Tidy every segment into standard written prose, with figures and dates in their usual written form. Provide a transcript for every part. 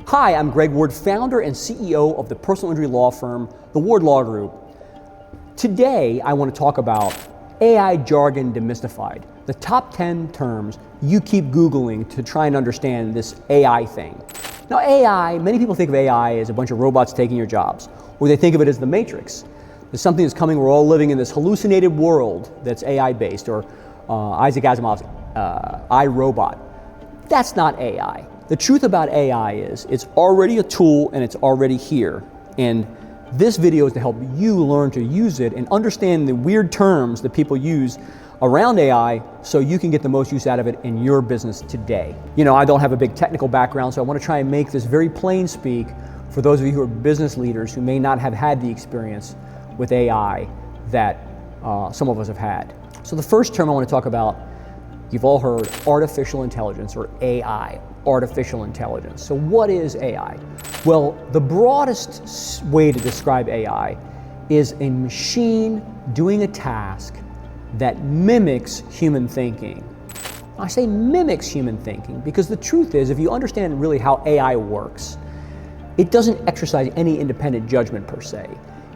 Hi, I'm Greg Ward, founder and CEO of the personal injury law firm, the Ward Law Group. Today, I want to talk about AI jargon demystified, the top 10 terms you keep Googling to try and understand this AI thing. Now AI, many people think of AI as a bunch of robots taking your jobs, or they think of it as the Matrix. There's something that's coming, we're all living in this hallucinated world that's AI based, or Isaac Asimov's iRobot. That's not AI. The truth about AI is it's already a tool and it's already here. And this video is to help you learn to use it and understand the weird terms that people use around AI so you can get the most use out of it in your business today. You know, I don't have a big technical background, so I want to try and make this very plain speak for those of you who are business leaders who may not have had the experience with AI that some of us have had. So the first term I want to talk about, you've all heard artificial intelligence, or AI, artificial intelligence. So what is AI? Well, the broadest way to describe AI is a machine doing a task that mimics human thinking. I say mimics human thinking because the truth is, if you understand really how AI works, it doesn't exercise any independent judgment per se.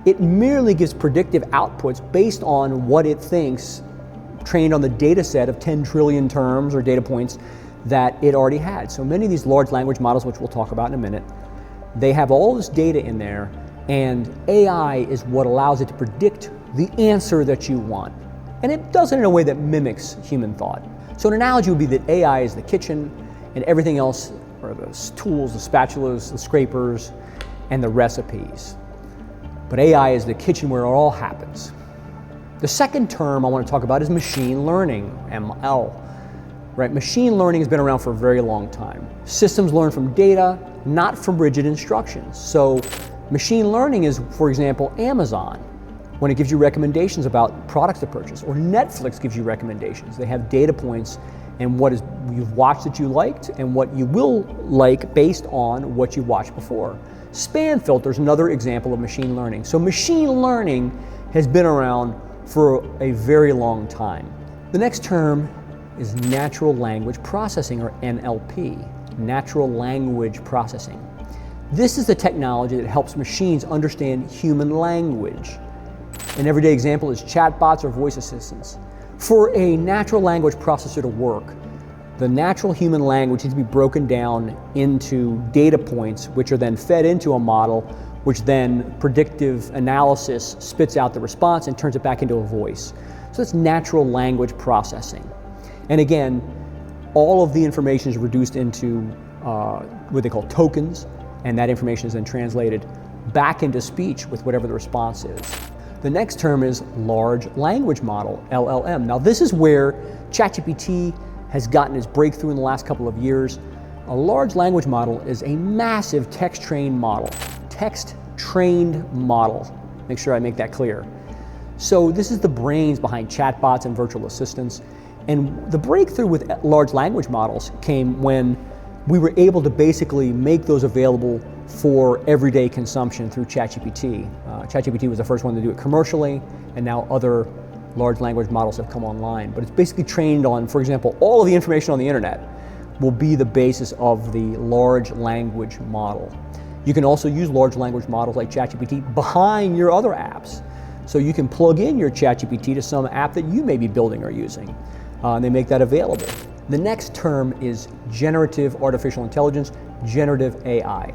It merely gives predictive outputs based on what it thinks, trained on the data set of 10 trillion terms or data points that it already had. So many of these large language models, which we'll talk about in a minute, they have all this data in there, and AI is what allows it to predict the answer that you want. And it does it in a way that mimics human thought. So an analogy would be that AI is the kitchen and everything else are the tools, the spatulas, the scrapers, and the recipes. But AI is the kitchen where it all happens. The second term I want to talk about is machine learning, ML. Right? Machine learning has been around for a very long time. Systems learn from data, not from rigid instructions. So machine learning is, for example, Amazon, when it gives you recommendations about products to purchase, or Netflix gives you recommendations. They have data points and what you've watched that you liked and what you will like based on what you watched before. Spam filter is another example of machine learning. So machine learning has been around for a very long time. The next term is natural language processing, or NLP, natural language processing. This is the technology that helps machines understand human language. An everyday example is chatbots or voice assistants. For a natural language processor to work, the natural human language needs to be broken down into data points, which are then fed into a model, which then predictive analysis spits out the response and turns it back into a voice. So that's natural language processing. And again, all of the information is reduced into what they call tokens, and that information is then translated back into speech with whatever the response is. The next term is large language model, LLM. Now this is where ChatGPT has gotten its breakthrough in the last couple of years. A large language model is a massive text-trained model. Text-trained model. Make sure I make that clear. So this is the brains behind chatbots and virtual assistants. And the breakthrough with large language models came when we were able to basically make those available for everyday consumption through ChatGPT. ChatGPT was the first one to do it commercially, and now other large language models have come online. But it's basically trained on, for example, all of the information on the internet will be the basis of the large language model. You can also use large language models like ChatGPT behind your other apps. So you can plug in your ChatGPT to some app that you may be building or using. And they make that available. The next term is generative artificial intelligence, generative AI.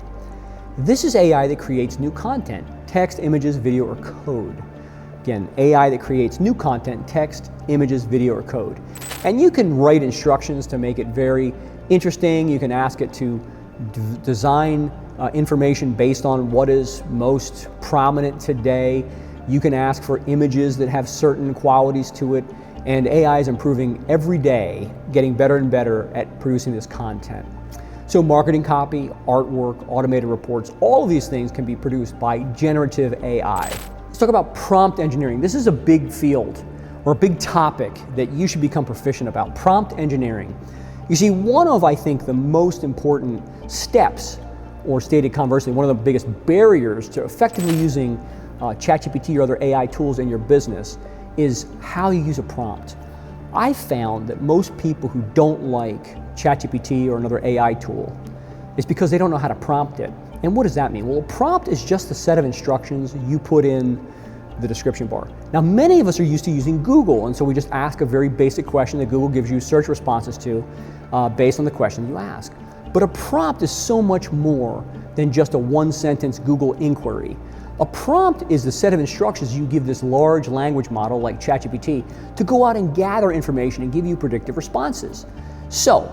This is AI that creates new content, text, images, video, or code. Again, AI that creates new content, text, images, video, or code. And you can write instructions to make it very interesting. You can ask it to design information based on what is most prominent today. You can ask for images that have certain qualities to it. And AI is improving every day, getting better and better at producing this content. So marketing copy, artwork, automated reports, all of these things can be produced by generative AI. Let's talk about prompt engineering. This is a big field, or a big topic that you should become proficient about, prompt engineering. You see, one of, I think, the most important steps, or stated conversely, one of the biggest barriers to effectively using ChatGPT or other AI tools in your business is how you use a prompt. I found that most people who don't like ChatGPT or another AI tool is because they don't know how to prompt it. And what does that mean? Well, a prompt is just a set of instructions you put in the description bar. Now, many of us are used to using Google, and so we just ask a very basic question that Google gives you search responses to based on the question you ask. But a prompt is so much more than just a one-sentence Google inquiry. A prompt is the set of instructions you give this large language model like ChatGPT to go out and gather information and give you predictive responses. So,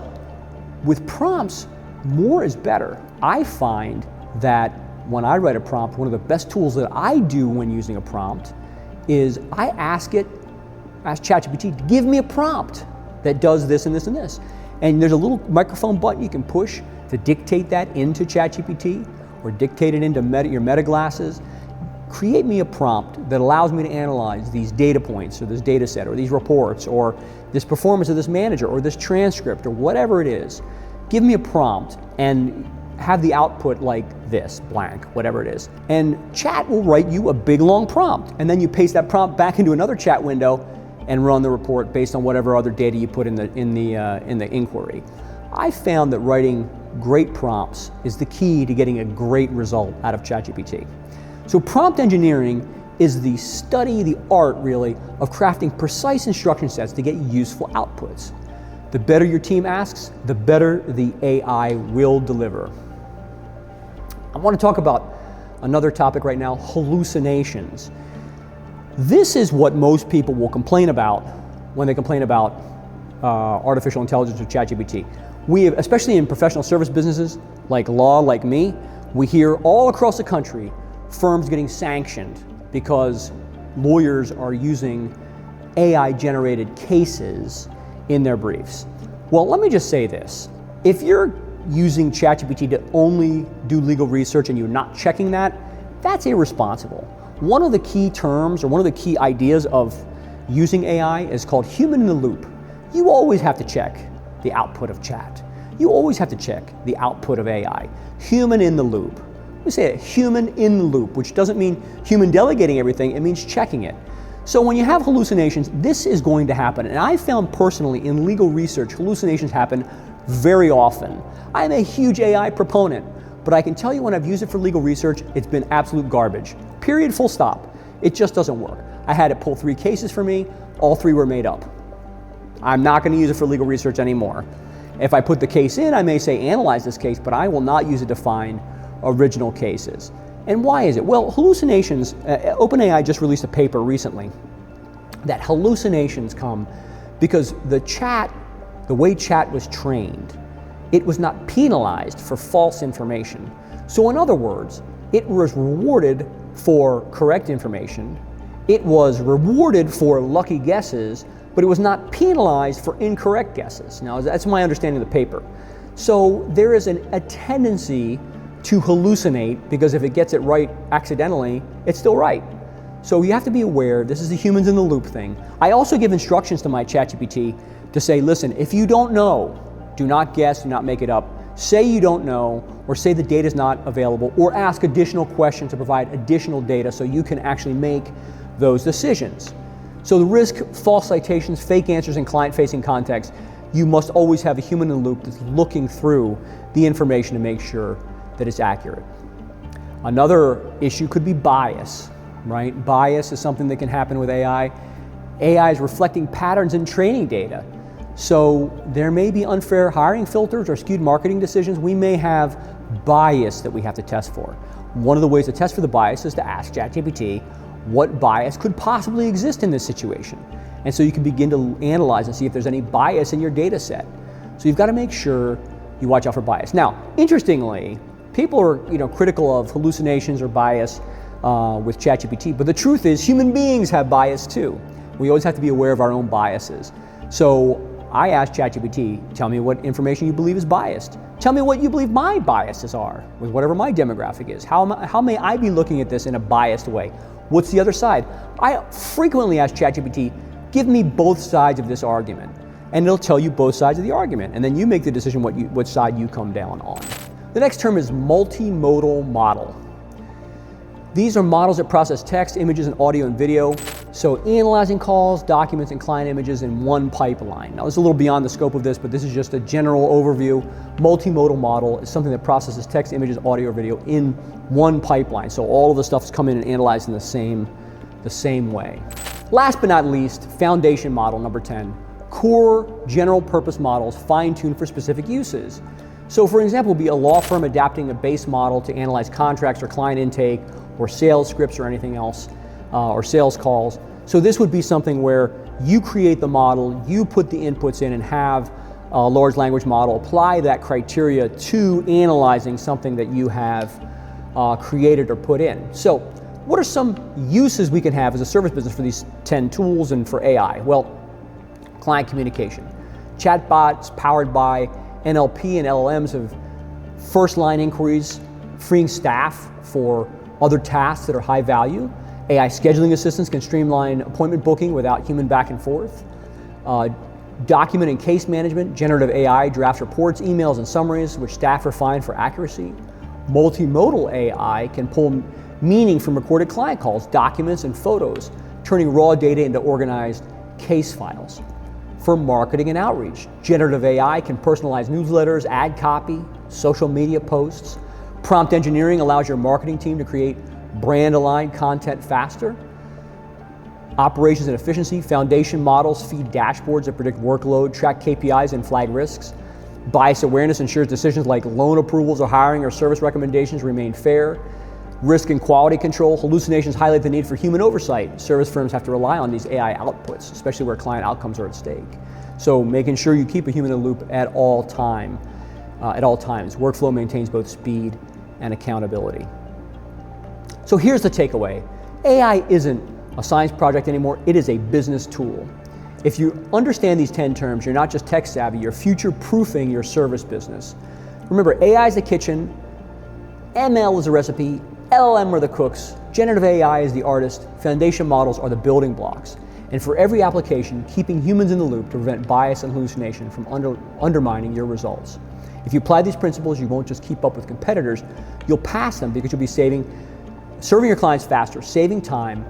with prompts, more is better. I find that when I write a prompt, one of the best tools that I do when using a prompt is I ask ChatGPT to give me a prompt that does this and this and this. And there's a little microphone button you can push to dictate that into ChatGPT or dictate it into your Meta glasses. Create me a prompt that allows me to analyze these data points or this data set or these reports or this performance of this manager or this transcript or whatever it is. Give me a prompt and have the output like this, blank, whatever it is. And Chat will write you a big long prompt. And then you paste that prompt back into another Chat window and run the report based on whatever other data you put in the inquiry. I found that writing great prompts is the key to getting a great result out of ChatGPT. So prompt engineering is the study, the art really, of crafting precise instruction sets to get useful outputs. The better your team asks, the better the AI will deliver. I want to talk about another topic right now, hallucinations. This is what most people will complain about when they complain about artificial intelligence or ChatGPT. We have, especially in professional service businesses like law, like me, we hear all across the country firms getting sanctioned because lawyers are using AI-generated cases in their briefs. Well, let me just say this. If you're using ChatGPT to only do legal research and you're not checking that, that's irresponsible. One of the key terms or one of the key ideas of using AI is called human in the loop. You always have to check the output of Chat. You always have to check the output of AI. Human in the loop. We say it, human in the loop, which doesn't mean human delegating everything, it means checking it. So when you have hallucinations, this is going to happen. And I found personally in legal research, hallucinations happen very often. I'm a huge AI proponent, but I can tell you when I've used it for legal research, it's been absolute garbage. Period, full stop. It just doesn't work. I had it pull 3 cases for me, all 3 were made up. I'm not going to use it for legal research anymore. If I put the case in, I may say analyze this case, but I will not use it to find original cases. And why is it? Well, hallucinations, OpenAI just released a paper recently that hallucinations come because the way Chat was trained, it was not penalized for false information. So in other words, it was rewarded for correct information, it was rewarded for lucky guesses, but it was not penalized for incorrect guesses. Now, that's my understanding of the paper. So there is a tendency to hallucinate because if it gets it right accidentally, it's still right. So you have to be aware, this is the humans in the loop thing. I also give instructions to my ChatGPT to say, listen, if you don't know, do not guess, do not make it up. Say you don't know, or say the data is not available, or ask additional questions to provide additional data so you can actually make those decisions. So the risk, false citations, fake answers in client-facing context, you must always have a human in the loop that's looking through the information to make sure that it's accurate. Another issue could be bias, right? Bias is something that can happen with AI. AI is reflecting patterns in training data. So there may be unfair hiring filters or skewed marketing decisions. We may have bias that we have to test for. One of the ways to test for the bias is to ask ChatGPT what bias could possibly exist in this situation. And so you can begin to analyze and see if there's any bias in your data set. So you've got to make sure you watch out for bias. Now, interestingly, people are critical of hallucinations or bias with ChatGPT, but the truth is human beings have bias too. We always have to be aware of our own biases. So I asked ChatGPT, tell me what information you believe is biased. Tell me what you believe my biases are with whatever my demographic is. How may I be looking at this in a biased way? What's the other side? I frequently ask ChatGPT, give me both sides of this argument. And it'll tell you both sides of the argument. And then you make the decision what side you come down on. The next term is multimodal model. These are models that process text, images, and audio and video. So analyzing calls, documents, and client images in one pipeline. Now this is a little beyond the scope of this, but this is just a general overview. Multimodal model is something that processes text, images, audio, video in one pipeline. So all of the stuff is coming in and analyzed in the same way. Last but not least, foundation model, number 10. Core general purpose models fine-tuned for specific uses. So for example, be a law firm adapting a base model to analyze contracts or client intake or sales scripts or anything else, or sales calls. So this would be something where you create the model, you put the inputs in and have a large language model apply that criteria to analyzing something that you have created or put in. So what are some uses we can have as a service business for these 10 tools and for AI? Well, client communication. Chatbots powered by NLP and LLMs have first line inquiries, freeing staff for other tasks that are high value. AI scheduling assistants can streamline appointment booking without human back and forth. Document and case management, generative AI drafts reports, emails, and summaries, which staff refine for accuracy. Multimodal AI can pull meaning from recorded client calls, documents, and photos, turning raw data into organized case files. For marketing and outreach, generative AI can personalize newsletters, ad copy, social media posts. Prompt engineering allows your marketing team to create brand-aligned content faster. Operations and efficiency, foundation models feed dashboards that predict workload, track KPIs, and flag risks. Bias awareness ensures decisions like loan approvals or hiring or service recommendations remain fair. Risk and quality control, hallucinations highlight the need for human oversight. Service firms have to rely on these AI outputs, especially where client outcomes are at stake. So making sure you keep a human in the loop at all times. Workflow maintains both speed and accountability. So here's the takeaway. AI isn't a science project anymore, it is a business tool. If you understand these 10 terms, you're not just tech savvy, you're future-proofing your service business. Remember, AI is the kitchen, ML is the recipe, LLM are the cooks, generative AI is the artist, foundation models are the building blocks. And for every application, keeping humans in the loop to prevent bias and hallucination from undermining your results. If you apply these principles, you won't just keep up with competitors, you'll pass them because you'll be serving your clients faster, saving time,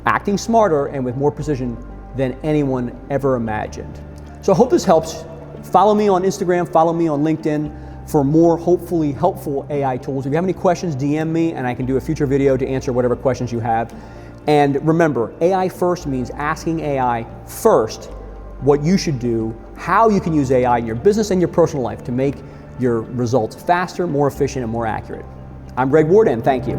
acting smarter, and with more precision than anyone ever imagined. So I hope this helps. Follow me on Instagram, follow me on LinkedIn for more hopefully helpful AI tools. If you have any questions, DM me and I can do a future video to answer whatever questions you have. And remember, AI first means asking AI first what you should do, how you can use AI in your business and your personal life to make your results faster, more efficient, and more accurate. I'm Greg Warden, thank you.